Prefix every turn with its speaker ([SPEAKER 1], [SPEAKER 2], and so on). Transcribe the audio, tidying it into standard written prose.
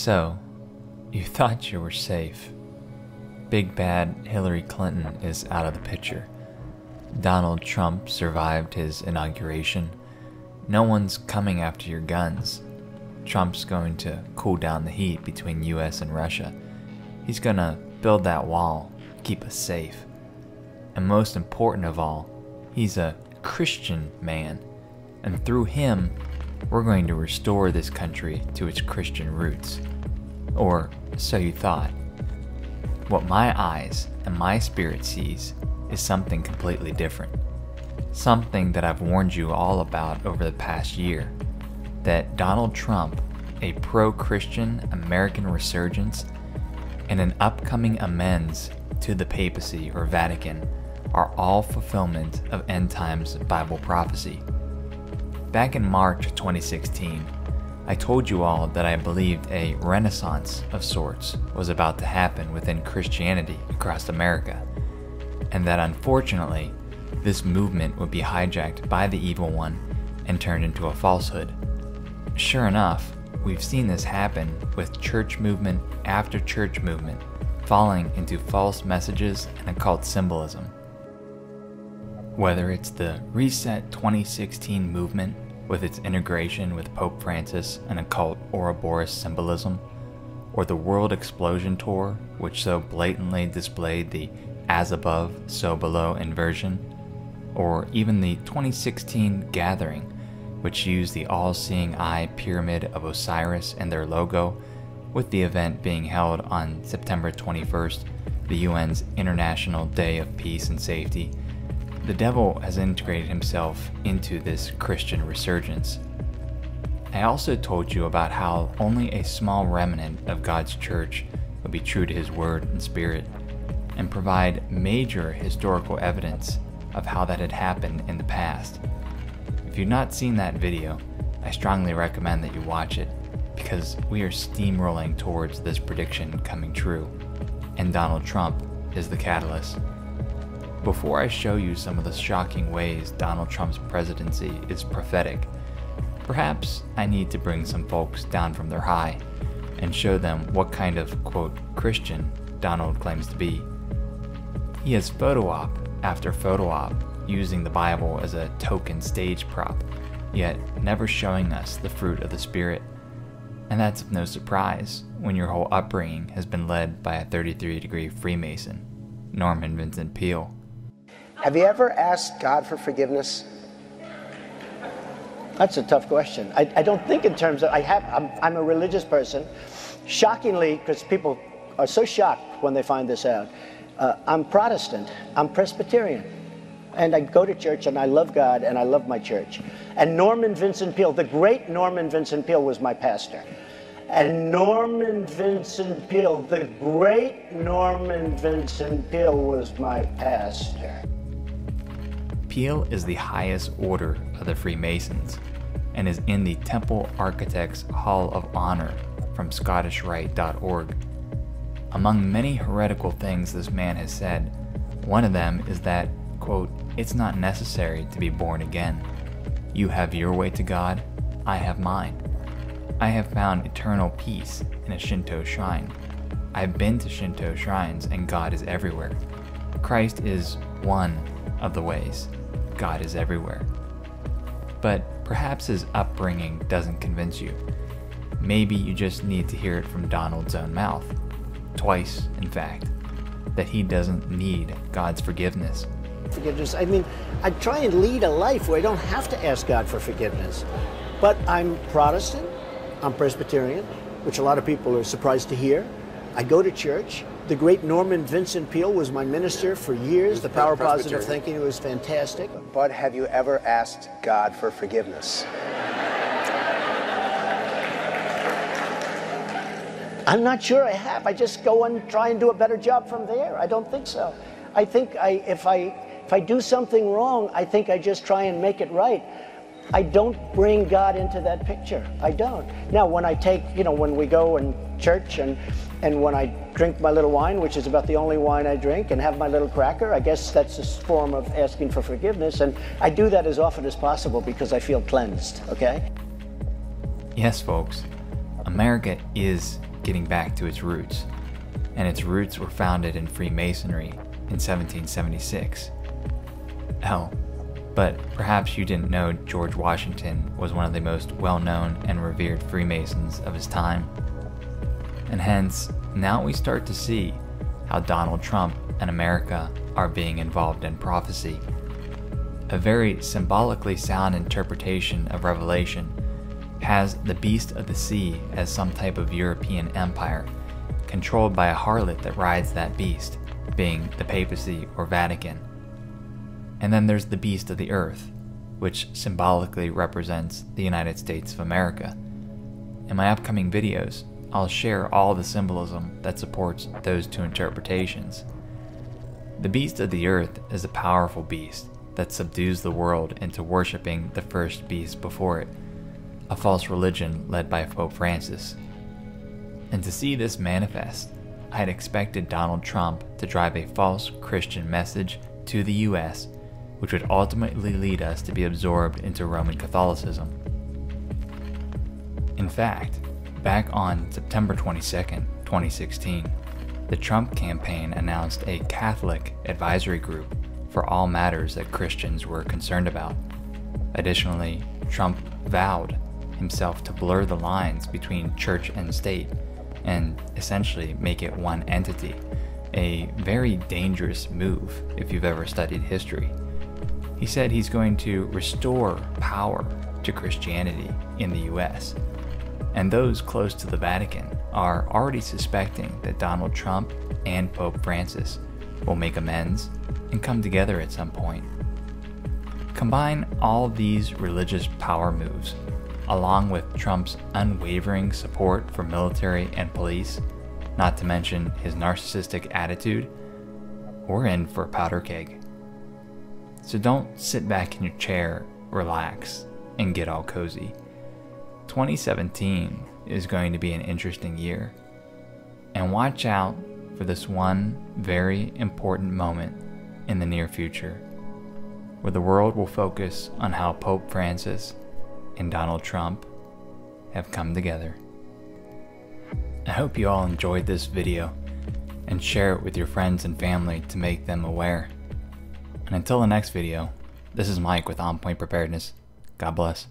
[SPEAKER 1] So, you thought you were safe. Big bad Hillary Clinton is out of the picture. Donald Trump survived his inauguration. No one's coming after your guns. Trump's going to cool down the heat between US and Russia. He's gonna build that wall, keep us safe. And most important of all, he's a Christian man. And through him, we're going to restore this country to its Christian roots. Or so you thought. What my eyes and my spirit sees is something completely different. Something that I've warned you all about over the past year. That Donald Trump, a pro-Christian American resurgence, and an upcoming amends to the papacy or Vatican are all fulfillment of end times Bible prophecy. Back in March 2016, I told you all that I believed a renaissance of sorts was about to happen within Christianity across America, and that unfortunately, this movement would be hijacked by the evil one and turned into a falsehood. Sure enough, we've seen this happen with church movement after church movement falling into false messages and occult symbolism. Whether it's the Reset 2016 movement with its integration with Pope Francis and occult Ouroboros symbolism, or the World Explosion Tour, which so blatantly displayed the as above, so below inversion, or even the 2016 Gathering, which used the all-seeing eye pyramid of Osiris in their logo, with the event being held on September 21st, the UN's International Day of Peace and Safety. The devil has integrated himself into this Christian resurgence. I also told you about how only a small remnant of God's church would be true to his word and spirit, and provide major historical evidence of how that had happened in the past. If you've not seen that video, I strongly recommend that you watch it, because we are steamrolling towards this prediction coming true, and Donald Trump is the catalyst. Before I show you some of the shocking ways Donald Trump's presidency is prophetic, perhaps I need to bring some folks down from their high and show them what kind of, quote, Christian Donald claims to be. He has photo op after photo op using the Bible as a token stage prop, yet never showing us the fruit of the Spirit. And that's of no surprise when your whole upbringing has been led by a 33-degree Freemason, Norman Vincent Peale.
[SPEAKER 2] Have you ever asked God for forgiveness? That's a tough question. I don't think in terms of, I'm a religious person. Shockingly, because people are so shocked when they find this out, I'm Protestant, I'm Presbyterian. And I go to church and I love God and I love my church. And Norman Vincent Peale, the great Norman Vincent Peale, was my pastor. And Norman Vincent Peale, the great Norman Vincent Peale, was my pastor.
[SPEAKER 1] Peale is the highest order of the Freemasons and is in the Temple Architects Hall of Honor from ScottishRite.org. Among many heretical things this man has said, one of them is that, quote, it's not necessary to be born again. You have your way to God, I have mine. I have found eternal peace in a Shinto shrine. I've been to Shinto shrines and God is everywhere. Christ is one of the ways. God is everywhere. But perhaps his upbringing doesn't convince you. Maybe you just need to hear it from Donald's own mouth. Twice, in fact. That he doesn't need God's forgiveness.
[SPEAKER 2] Forgiveness. I mean, I try and lead a life where I don't have to ask God for forgiveness. But I'm Protestant, I'm Presbyterian, which a lot of people are surprised to hear. I go to church. The great Norman Vincent Peale was my minister for years. The power of positive thinking was fantastic.
[SPEAKER 3] But have you ever asked God for forgiveness?
[SPEAKER 2] I'm not sure I have. I just go and try and do a better job from there. I don't think so. I think if I do something wrong, I think I just try and make it right. I don't bring God into that picture. I don't. Now, when I take, when we go in church and when I drink my little wine, which is about the only wine I drink, and have my little cracker, I guess that's a form of asking for forgiveness. And I do that as often as possible because I feel cleansed, okay?
[SPEAKER 1] Yes, folks. America is getting back to its roots, and its roots were founded in Freemasonry in 1776. Oh, but perhaps you didn't know George Washington was one of the most well-known and revered Freemasons of his time. And hence, now we start to see how Donald Trump and America are being involved in prophecy. A very symbolically sound interpretation of Revelation has the beast of the sea as some type of European empire, controlled by a harlot that rides that beast, being the papacy or Vatican. And then there's the beast of the earth, which symbolically represents the United States of America. In my upcoming videos, I'll share all the symbolism that supports those two interpretations. The beast of the earth is a powerful beast that subdues the world into worshiping the first beast before it, a false religion led by Pope Francis. And to see this manifest, I had expected Donald Trump to drive a false Christian message to the US, which would ultimately lead us to be absorbed into Roman Catholicism. In fact, back on September 22nd, 2016, the Trump campaign announced a Catholic advisory group for all matters that Christians were concerned about. Additionally, Trump vowed himself to blur the lines between church and state and essentially make it one entity, a very dangerous move if you've ever studied history. He said he's going to restore power to Christianity in the US, and those close to the Vatican are already suspecting that Donald Trump and Pope Francis will make amends and come together at some point. Combine all these religious power moves, along with Trump's unwavering support for military and police, not to mention his narcissistic attitude, we're in for a powder keg. So don't sit back in your chair, relax, and get all cozy. 2017 is going to be an interesting year, and watch out for this one very important moment in the near future, where the world will focus on how Pope Francis and Donald Trump have come together. I hope you all enjoyed this video, and share it with your friends and family to make them aware. And until the next video, this is Mike with On Point Preparedness. God bless.